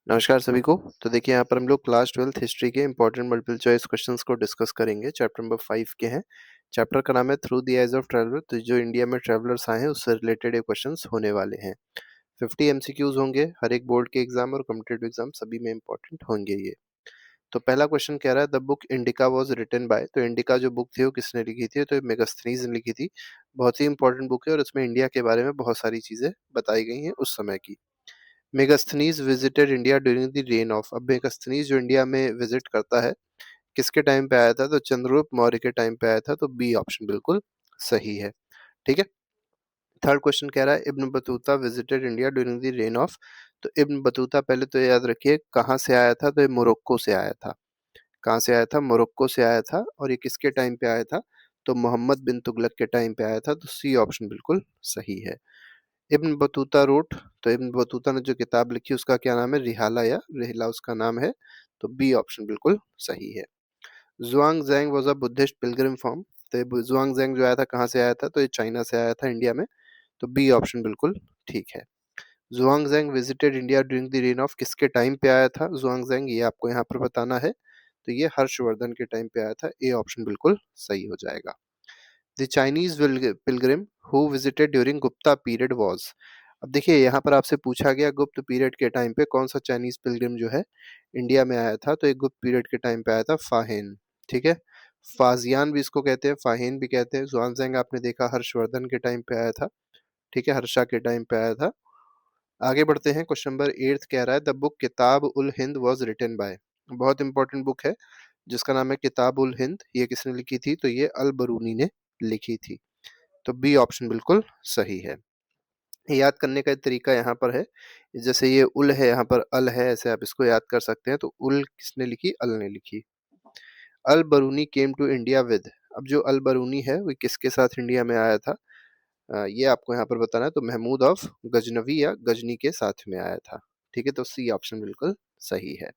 नमस्कार सभी को। तो देखिए यहाँ पर हम लोग क्लास 12th हिस्ट्री के इंपॉर्टेंट मल्टीपल चॉइस क्वेश्चंस को डिस्कस करेंगे। चैप्टर नंबर 5 के हैं। चैप्टर का नाम है through the eyes of traveller. तो जो इंडिया में ट्रैवलर्स आए हैं उससे रिलेटेड ये क्वेश्चंस होने वाले हैं। 50 एमसीक्यूज होंगे हर एक बोर्ड के एग्जाम और कॉम्पिटेटिव एग्जाम सभी में इंपॉर्टेंट होंगे ये। तो पहला क्वेश्चन कह रहा है the book Indica was written by. तो इंडिका जो बुक थी वो किसने लिखी थी? तो मेगास्थनीज ने लिखी थी। बहुत ही इंपॉर्टेंट बुक है और इसमें इंडिया के बारे में बहुत सारी चीजें बताई गई हैं उस समय की। Megasthenes visited India during the reign of. अब मेगास्थनीज जो इंडिया में विजिट करता है किसके टाइम पे आया था? तो चंद्रगुप्त मौर्य के टाइम पे आया था। तो बी ऑप्शन बिल्कुल सही है। ठीक है। थर्ड क्वेश्चन कह रहा है Ibn Battuta visited India during the reign of. तो इब्न बतूता पहले तो याद रखिए कहाँ से आया था? तो ये मोरक्को से आया था। कहाँ से आया था? मोरक्को से आया था। और ये किसके टाइम पे आया था? तो मोहम्मद बिन तुगलक के टाइम पे आया था। तो सी ऑप्शन बिल्कुल सही है। Ibn Battuta wrote. तो इब्न बतूता ने जो किताब लिखी उसका क्या नाम है? रिहाला या रिहला उसका नाम है। तो बी ऑप्शन बिल्कुल सही है। Xuanzang was a Buddhist pilgrim from. तो ये जुआंग जैंग जो आया था कहाँ से आया था? तो ये चाइना से आया था इंडिया में। तो बी ऑप्शन बिल्कुल ठीक है। Xuanzang visited India during the reign of. किसके टाइम पे आया था जुआंग जैंग? ये आपको यहाँ पर बताना है। तो ये हर्षवर्धन के टाइम पे आया था। ए ऑप्शन बिल्कुल सही हो जाएगा। The Chinese Pilgrim who visited during Gupta period was. अब देखिए यहाँ पर आपसे पूछा गया गुप्त पीरियड के टाइम पे कौन सा चाइनीज पिलग्रिम जो है इंडिया में आया था। तो एक गुप्त पीरियड के टाइम पे आया था फाहिन। ठीक है। फाजियान भी इसको कहते हैं, फाहिन भी कहते हैं। जुआनजेंग आपने देखा हर्षवर्धन के टाइम पे आया था। ठीक है, हर्षा के टाइम पे आया था। आगे बढ़ते हैं। क्वेश्चन नंबर 8 कह रहा है द बुक किताब ul Hind was written by. बहुत इंपॉर्टेंट बुक है जिसका नाम है किताब उल हिंद। ये किसने लिखी थी? तो ये अल बरूनी ने लिखी थी। तो बी ऑप्शन बिल्कुल सही है। याद करने का तरीका यहाँ पर है, जैसे ये उल है यहाँ पर अल है, ऐसे आप इसको याद कर सकते हैं। तो उल किसने लिखी? अल ने लिखी। Al Biruni came to India with. अब जो अल बरूनी है वो किसके साथ इंडिया में आया था? ये आपको यहाँ पर बताना है। तो महमूद ऑफ गजनवी या गजनी के साथ में आया था। ठीक है, तो सी ऑप्शन बिल्कुल सही है।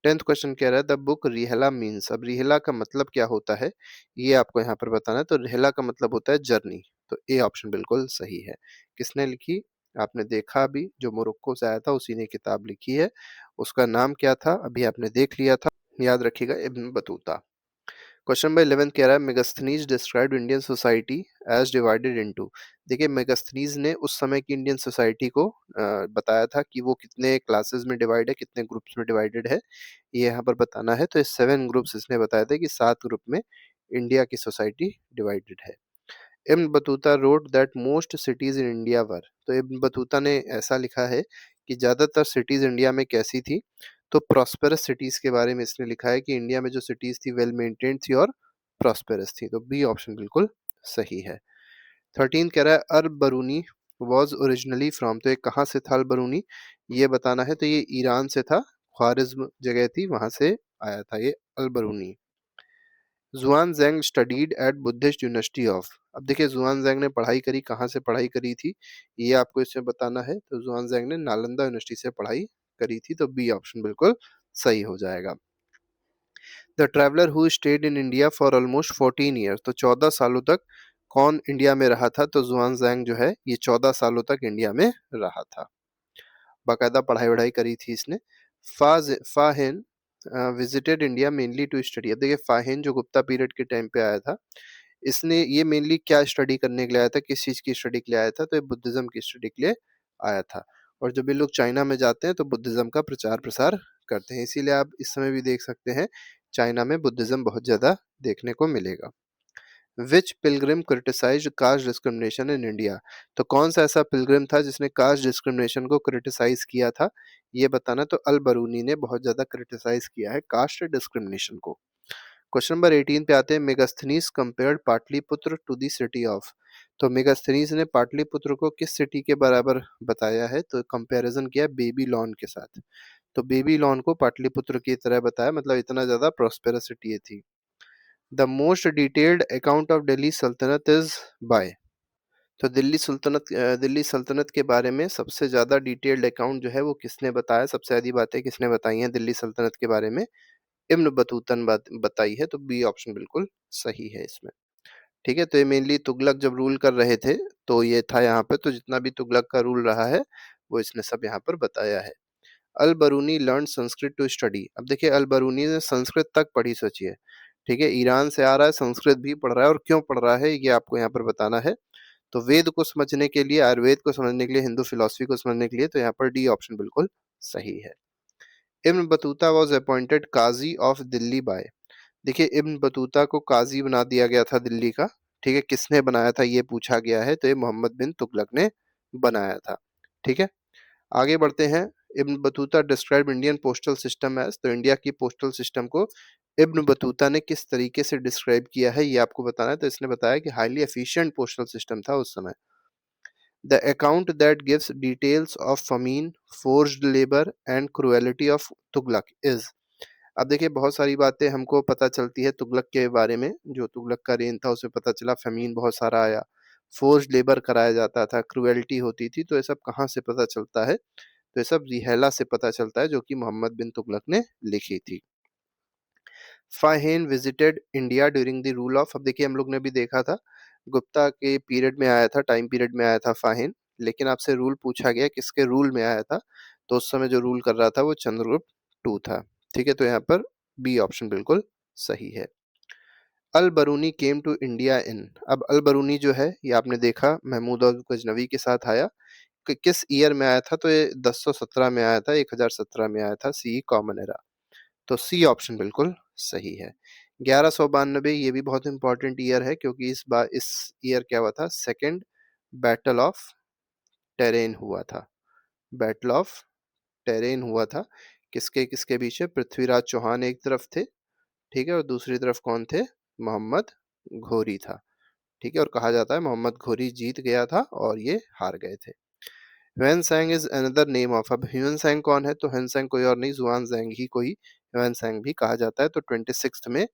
10th क्वेश्चन कह रहा है द बुक रिहला मीन्स। अब रिहला का मतलब क्या होता है ये आपको यहाँ पर बताना है। तो रिहला का मतलब होता है जर्नी। तो ए ऑप्शन बिल्कुल सही है। किसने लिखी? आपने देखा अभी जो मोरक्को से आया था उसी ने किताब लिखी है। उसका नाम क्या था अभी आपने देख लिया था। याद रखिएगा इब्न बतूता। क्वेश्चन नंबर 11 कह रहा है Megasthenes described Indian society as divided into. देखिए मेगास्थनीज ने उस समय की इंडियन सोसाइटी को बताया था कि वो कितने क्लासेस में डिवाइड है, कितने ग्रुप्स में डिवाइडेड है। ये यहाँ पर बताना है। तो इस 7 ग्रुप्स इसने बताया था कि 7 ग्रुप में इंडिया की सोसाइटी डिवाइडेड है। Ibn Battuta wrote that most cities in India were. तो इब्न बतूता ने ऐसा लिखा है कि ज्यादातर सिटीज इंडिया में कैसी थी? तो प्रॉस्पेरस सिटीज के बारे में इसने लिखा है कि इंडिया में जो सिटीज थी वेल मेंटेन्ड थी और प्रॉस्पेरस थी। तो बी ऑप्शन बिल्कुल सही है। 13 कह रहा है अल बरूनी वॉज ओरिजिनली फ्रॉम। तो ये कहाँ से था अल बरूनी? ये बताना है। तो ये ईरान से था। ख्वारिज्म जगह थी वहां से आया था ये Al Biruni. Xuanzang studied at Buddhist university of. अब देखिए जुआन जैंग ने पढ़ाई करी कहाँ से पढ़ाई करी थी ये आपको इसमें बताना है। तो जुआन जैंग ने नालंदा यूनिवर्सिटी से पढ़ाई करी थी। तो बी ऑप्शन बिल्कुल सही हो जाएगा। The traveller who stayed in India for almost 14 years. तो 14 सालों तक कौन इंडिया में रहा था? तो जुआन जैंग जो है ये 14 सालों तक इंडिया में रहा था। बाकायदा पढ़ाई वढ़ाई करी थी इसने। Fahien visited India mainly to study. अब देखिए फाहिन जो गुप्ता पीरियड के टाइम पे आया था इसने ये मेनली क्या स्टडी करने के लिए आया था? किस चीज की स्टडी के लिए आया था? तो ये बुद्धिज्म की स्टडी के लिए आया था। और जब ये लोग चाइना में जाते हैं तो बुद्धिज्म का प्रचार प्रसार करते हैं। इसीलिए आप इस समय भी देख सकते हैं चाइना में बुद्धिज्म बहुत ज्यादा देखने को मिलेगा। Which pilgrim criticised caste discrimination in India. तो कौन सा ऐसा पिलग्रिम था जिसने कास्ट डिस्क्रिमिनेशन को क्रिटिसाइज किया था? ये बताना। तो अल बरूनी ने बहुत ज्यादा क्रिटिसाइज किया है कास्ट डिस्क्रिमिनेशन को। क्वेश्चन नंबर 18 पे आते हैं Megasthenes compared Pataliputra to the city of. तो मेगास्थनीज ने पाटलिपुत्र को किस सिटी के बराबर बताया है? तो कंपैरिजन किया बेबीलोन के साथ। तो बेबीलोन को पाटलिपुत्र की तरह बताया, मतलब इतना ज्यादा प्रोस्पेरस सिटी ये थी। The most detailed account of Delhi सल्तनत इज बाय। तो दिल्ली सल्तनत के बारे में सबसे ज्यादा डिटेल्ड अकाउंट जो है वो किसने बताया? सबसे ज्यादा बातें किसने बताई हैं दिल्ली सल्तनत के बारे में? इब्न बतूता ने बताई है। तो बी ऑप्शन बिल्कुल सही है इसमें। ठीक है, तो ये मेनली तुगलक जब रूल कर रहे थे तो ये था यहाँ पे। तो जितना भी तुगलक का रूल रहा है वो इसने सब यहाँ पर बताया है। Al Biruni learn Sanskrit to study. अब देखिए अल बरूनी ने संस्कृत तक पढ़ी, सोचिए, ठीक है, ईरान से आ रहा है, संस्कृत भी पढ़ रहा है, और क्यों पढ़ रहा है ये आपको यहाँ पर बताना है। तो वेद को समझने के लिए, आयुर्वेद को समझने के लिए, हिंदू फिलॉसफी को समझने के लिए, तो यहाँ पर डी ऑप्शन बिल्कुल सही है। Ibn Battuta was appointed qazi of Delhi by. देखिए इब्न बतूता को काजी बना दिया गया था दिल्ली का, ठीक है, किसने बनाया था ये पूछा गया है, तो ये मोहम्मद बिन तुगलक ने बनाया था, ठीक है। आगे बढ़ते हैं। Ibn Battuta describe Indian postal system as, तो इंडिया की पोस्टल सिस्टम को इब्न बतूता ने किस तरीके से डिस्क्राइब किया है ये आपको बताना है। तो इसने बताया कि हाईली एफिशिएंट पोस्टल सिस्टम था उस समय। The account that gives details of famine, forced labour and cruelty of Tughlaq is. अब देखिए बहुत सारी बातें हमको पता चलती है तुगलक के बारे में, जो तुगलक का रेन था उसमें पता चला फेमीन बहुत सारा आया, फोर्स्ड लेबर कराया जाता था, क्रुएलिटी होती थी, तो ये सब कहाँ से पता चलता है, तो ये सब रिहेला से पता चलता है जो कि मोहम्मद बिन तुगलक ने लिखी थी। फाहिन visited India during the rule of, अब देखिए हम लोग ने भी देखा था गुप्ता के पीरियड में आया था, टाइम पीरियड में आया था फाहिन, लेकिन आपसे रूल पूछा गया किसके रूल में आया था, तो उस समय जो रूल कर रहा था वो चंद्रगुप्त टू था, ठीक है, तो यहाँ पर बी ऑप्शन बिल्कुल सही है। Al Biruni came to India in, अब अल बरूनी जो है ये आपने देखा महमूद और गजनवी के साथ आया, कि किस ईयर में आया था, तो ये 1017 में आया था, 1017 में आया था, सी कॉमन एरा, तो सी ऑप्शन बिल्कुल सही है। 1192 ये भी बहुत इंपॉर्टेंट ईयर है, क्योंकि इस बार इस ईयर क्या हुआ था, सेकेंड बैटल ऑफ टेरेन हुआ था, बैटल ऑफ टेरेन हुआ था, किसके किसके बीच है, पृथ्वीराज चौहान एक तरफ थे, ठीक है, और दूसरी तरफ कौन थे, मोहम्मद घोरी था, ठीक है, और कहा जाता है मोहम्मद घोरी जीत गया था और ये हार गए थे। Hiuen Tsang is another name of, अब ह्वेन सैंग कौन है, तो ह्वेन सैंग कोई और नहीं, जुआन जैंग ही कोई ह्वेन सैंग भी कहा जाता है, तो 26 में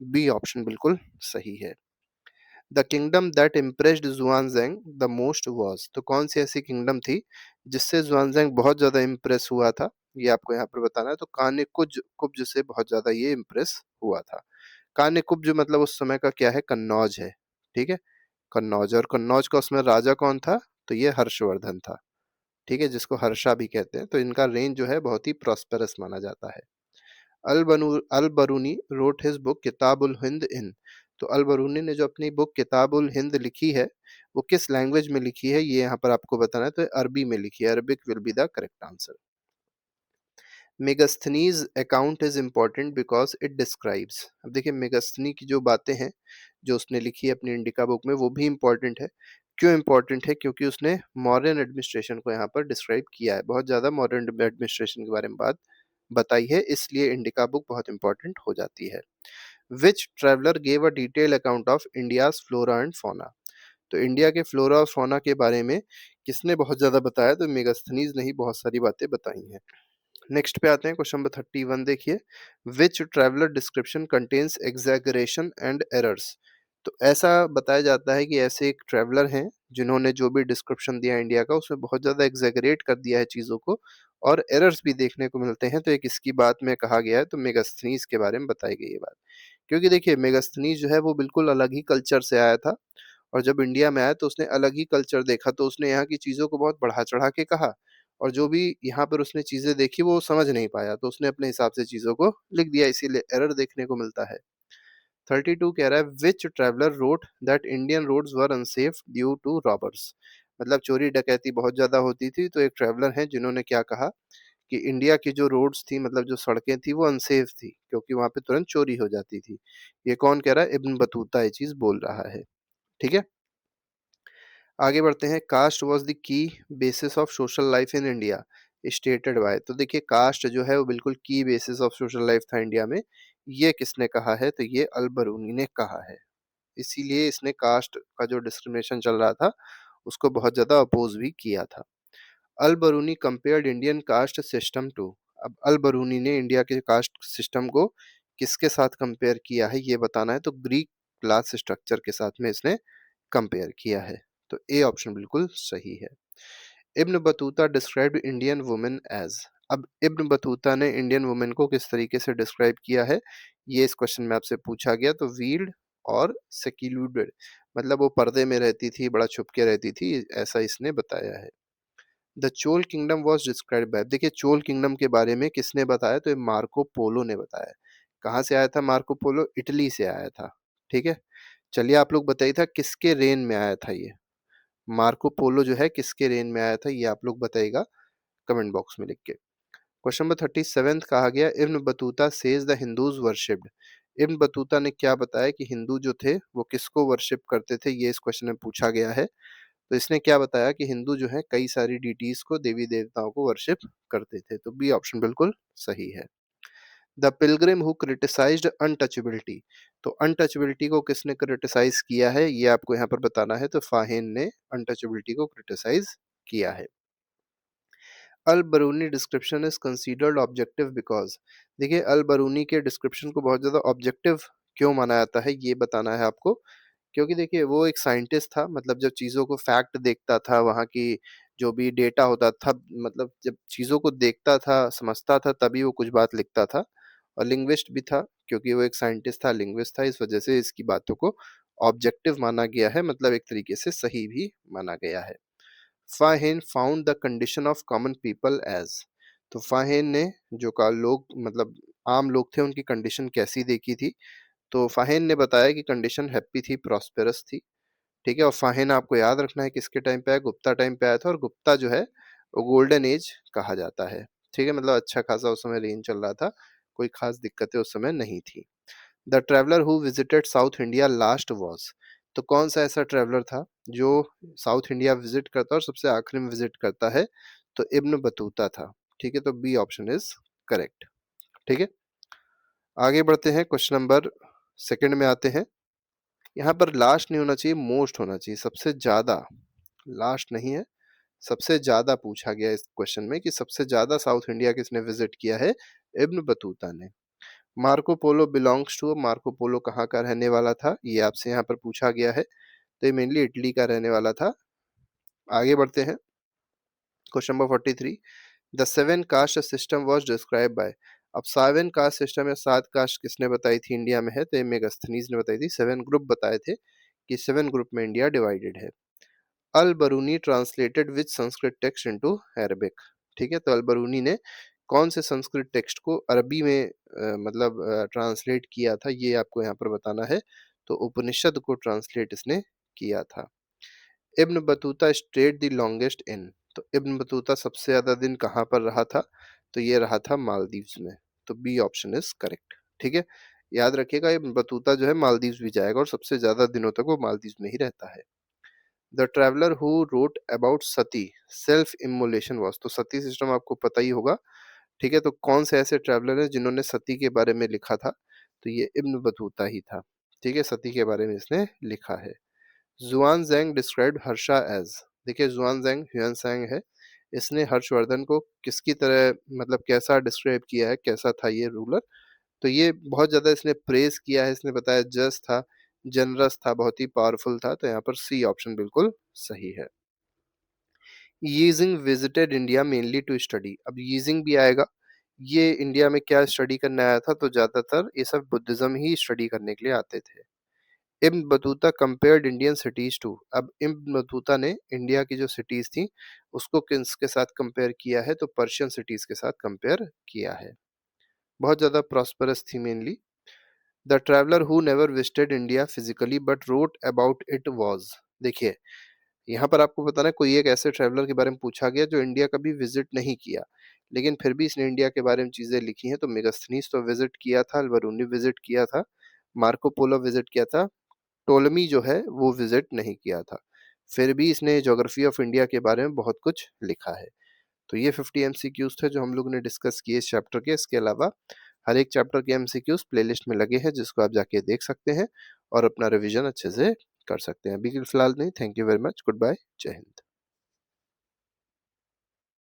बी ऑप्शन बिल्कुल सही है। The kingdom that impressed Xuanzang the most was, तो कौन सी ऐसी किंगडम थी जिससे जुआनजैंग बहुत ज्यादा इम्प्रेस हुआ था, ये आपको यहाँ पर बताना है। तो काने कुज कुब्ज से बहुत ज्यादा ये इम्प्रेस हुआ था। काने कुब्ज मतलब उस समय का क्या है, कन्नौज है, ठीक है, कन्नौज, और कन्नौज का उसमें राजा कौन था, तो ये हर्षवर्धन था, ठीक है, जिसको हर्षा भी कहते हैं, तो इनका रेंज जो है बहुत ही प्रॉस्पेरस माना जाता है। Al Biruni wrote his book Kitabul Hind in, तो अल बरूनी ने जो अपनी बुक किताबुल हिंद लिखी है वो किस लैंग्वेज में लिखी है ये यहाँ पर आपको बताना है, तो अरबी में लिखी है, Arabic will be the correct answer. Megasthenes account is important because it describes, अब देखिए मेगास्थनी की जो बातें हैं जो उसने लिखी है अपनी इंडिका बुक में वो भी इम्पोर्टेंट है। क्यों इम्पोर्टेंट है, क्योंकि उसने मॉडर्न एडमिनिस्ट्रेशन को यहाँ पर डिस्क्राइब किया है, बहुत ज़्यादा मॉडर्न एडमिनिस्ट्रेशन के बारे में बात बताई है, इसलिए इंडिका बुक बहुत इंपॉर्टेंट हो जाती है। Which traveller gave a detail account of India's flora and fauna, तो इंडिया के फ्लोरा और फोना के बारे में किसने बहुत ज़्यादा बताया, तो मेगास्थनीज ने ही बहुत सारी बातें बताई हैं। नेक्स्ट पे आते हैं, क्वेश्चन नंबर 31 देखिए। Which traveller description contains exaggeration and errors, तो ऐसा बताया जाता है कि ऐसे एक ट्रैवलर हैं जिन्होंने जो भी डिस्क्रिप्शन दिया इंडिया का उसमें बहुत ज़्यादा एग्जैगरेट कर दिया है चीज़ों को, और एरर्स भी देखने को मिलते हैं, तो एक इसकी बात में कहा गया है, तो मेगास्थनीज के बारे में बताई गई है बात। क्योंकि देखिए मेगास्थनीज जो है वो बिल्कुल अलग ही कल्चर से आया था, और जब इंडिया में आया तो उसने अलग ही कल्चर देखा, तो उसने यहाँ की चीज़ों को बहुत बढ़ा चढ़ा के कहा, और जो भी यहाँ पर उसने चीज़ें देखी वो समझ नहीं पाया, तो उसने अपने हिसाब से चीज़ों को लिख दिया, इसीलिए एरर देखने को मिलता है। 32 कह रहा है which traveller wrote that Indian roads were unsafe due to robbers, मतलब चोरी डकैती बहुत ज्यादा होती थी, तो एक ट्रैवलर है जिन्होंने क्या कहा कि इंडिया की जो रोड्स थी, मतलब जो सड़कें थी वो अनसेफ थी, क्योंकि वहां पे तुरंत चोरी हो जाती थी। ये कौन कह रहा है, इब्न बतूता ये चीज बोल रहा है, ठीक है। आगे बढ़ते हैं। Caste was the key basis of social life in India stated by, तो देखिए कास्ट जो है वो बिल्कुल key basis of social life था इंडिया में, ये किसने कहा है, तो ये अल बरूनी ने कहा है, इसीलिए इसने कास्ट का जो डिस्क्रिमिनेशन चल रहा था उसको बहुत ज्यादा अपोज भी किया था। Al Biruni compared Indian caste system to, अब अल बरूनी ने इंडिया के कास्ट सिस्टम को किसके साथ कंपेयर किया है ये बताना है, तो ग्रीक क्लास स्ट्रक्चर के साथ में इसने कंपेयर किया है, तो ए ऑप्शन बिल्कुल सही है। Ibn Battuta described Indian women as, अब इब्न बतूता ने इंडियन वुमेन को किस तरीके से डिस्क्राइब किया है, ये इस क्वेश्चन में आपसे पूछा गया, तो वील्ड और सेक्लूडेड, मतलब वो पर्दे में रहती थी, बड़ा छुप के रहती थी, ऐसा इसने बताया है। The Chola kingdom was describe by, देखिए चोल किंगडम के बारे में किसने बताया, तो ये मार्को पोलो ने बताया। कहाँ से आया था मार्को पोलो, इटली से आया था। ठीक है, चलिए आप लोग बताइए था किसके रेन में आया था ये, मार्को पोलो जो है किसके रेन में आया था, ये आप लोग बताइएगा कमेंट बॉक्स में लिख के। क्वेश्चन नंबर 37 कहा गया Ibn Battuta says the Hindus worshipped, ibn Battuta ने क्या बताया कि हिंदू जो थे वो किसको वर्शिप करते थे, ये इस क्वेश्चन में पूछा गया है। तो इसने क्या बताया कि हिंदू जो है कई सारी डीटीज को, देवी देवताओं को वर्शिप करते थे, तो बी ऑप्शन बिल्कुल सही है। The Pilgrim who criticised untouchability, तो अनटचेबिलिटी को किसने क्रिटिसाइज किया है, ये आपको यहाँ पर बताना है। तो फाहिन ने अनटचेबिलिटी को क्रिटिसाइज किया है। Al Biruni description is considered objective because, देखिए अल बरूनी के डिस्क्रिप्शन को बहुत ज्यादा ऑब्जेक्टिव क्यों माना जाता है, ये बताना है आपको। क्योंकि देखिए वो एक साइंटिस्ट था, मतलब जब चीजों को फैक्ट देखता था, वहाँ की जो भी डेटा होता था, मतलब जब चीजों को देखता था समझता था तभी वो कुछ बात लिखता था। और लिंग्विस्ट भी था, क्योंकि वो एक साइंटिस्ट था, लिंग्विस्ट था, इस वजह से इसकी बातों को ऑब्जेक्टिव माना गया है, मतलब एक तरीके से सही भी माना गया है। Fahien found the condition of common people as, तो फाहिन ने जो का लोग मतलब आम लोग थे उनकी कंडीशन कैसी देखी थी, तो फाहिन ने बताया कि कंडीशन हैप्पी थी, प्रॉस्पेरस थी। ठीक है, और फाहिन आपको याद रखना है किसके टाइम पे आया, गुप्ता टाइम पे आया था, और गुप्ता जो है वो गोल्डन एज कहा जाता है। ठीक है, मतलब अच्छा खासा उस समय रेन चल रहा था, कोई खास दिक्कतें उस समय नहीं थी। The traveller who visited south India last was, तो कौन सा ऐसा ट्रेवलर था जो साउथ इंडिया विजिट करता है और सबसे आखिरी में विजिट करता है, तो इब्न बतूता था। ठीक है, तो बी ऑप्शन इज करेक्ट। ठीक है, आगे बढ़ते हैं, क्वेश्चन नंबर सेकंड में आते हैं। यहाँ पर लास्ट नहीं होना चाहिए, मोस्ट होना चाहिए, सबसे ज्यादा, लास्ट नहीं है, सबसे ज्यादा पूछा गया इस क्वेश्चन में कि सबसे ज्यादा साउथ इंडिया किसने विजिट किया है, इब्न बतूता ने। Marco Polo belongs to, Marco Polo कहाँ का रहने वाला था, ये आपसे यहाँ पर पूछा गया है, तो ये मेनली इटली का रहने वाला था। आगे बढ़ते हैं, question number 43, the seven caste system was describe by, अब सेवन कास्ट सिस्टम या सात कास्ट किसने बताई थी इंडिया में है, तो मेगास्थनीज ने बताई थी। सेवन ग्रुप बताए थे कि सेवन ग्रुप में इंडिया डिवाइडेड है। अल बरूनी ट्रांसलेटेड विच संस्कृत टेक्स्ट इनटू अरबिक, ठीक है, तो अल बरूनी ने कौन से संस्कृत टेक्स्ट को अरबी में मतलब ट्रांसलेट किया था, ये आपको यहाँ पर बताना है। तो उपनिषद को ट्रांसलेट इसने किया था। Ibn Battuta stayed the longest in, तो इब्न बतूता सबसे ज्यादा दिन कहाँ पर रहा था, तो ये रहा था मालदीव्स में, तो बी ऑप्शन इज करेक्ट। ठीक है, याद रखिएगा इब्न बतूता जो है मालदीव्स भी जाएगा और सबसे ज्यादा दिनों तक वो मालदीव्स में ही रहता है। The traveller who wrote about Sati self immolation was, तो सती सिस्टम आपको पता ही होगा। ठीक है, तो कौन से ऐसे ट्रैवलर हैं जिन्होंने सती के बारे में लिखा था, तो ये इब्न बतूता ही था। ठीक है, सती के बारे में इसने लिखा है। जुआन जैंग डिस्क्राइब्ड हर्षा एज, देखिए जुआन जैंग ह्यून सैंग है, इसने हर्षवर्धन को किसकी तरह मतलब कैसा डिस्क्राइब किया है, कैसा था ये रूलर, तो ये बहुत ज्यादा इसने प्रेज किया है, इसने बताया जस्ट था, जनरस था, बहुत ही पावरफुल था, तो यहाँ पर सी ऑप्शन बिल्कुल सही है। Yijing visited India mainly to study, अब यीजिंग भी आएगा, ये इंडिया में क्या स्टडी करने आया था, तो ज्यादातर ये सब बुद्धिज्म ही स्टडी करने के लिए आते थे। Ibn Battuta compared Indian cities to, अब इब्न बतूता ने इंडिया की जो सिटीज थी उसको किसके साथ कंपेयर किया है, तो पर्शियन सिटीज के साथ कंपेयर किया है। बहुत ज्यादा प्रॉस्परस थी mainly. The traveller who never visited India physically but wrote about it was, देखिए यहाँ पर आपको बताना है कोई एक ऐसे ट्रैवलर के बारे में पूछा गया जो इंडिया कभी विजिट नहीं किया, लेकिन फिर भी इसने इंडिया के बारे में चीजें लिखी हैं, तो मेगास्थनीज तो विजिट किया था, अल्बरूनी विजिट किया था, मार्को पोलो विजिट किया था, टोलमी जो है वो विजिट नहीं किया था, फिर भी इसने ज्योग्राफी ऑफ इंडिया के बारे में बहुत कुछ लिखा है। तो ये 50 एमसीक्यूज थे जो हम लोग ने डिस्कस किए इस चैप्टर के। इसके अलावा हर एक चैप्टर के एमसीक्यूज प्लेलिस्ट में लगे हैं, जिसको आप जाके देख सकते हैं और अपना रिवीजन अच्छे से कर सकते हैं। अभी के फिलहाल नहीं, thank you very much, good bye, जय हिंद।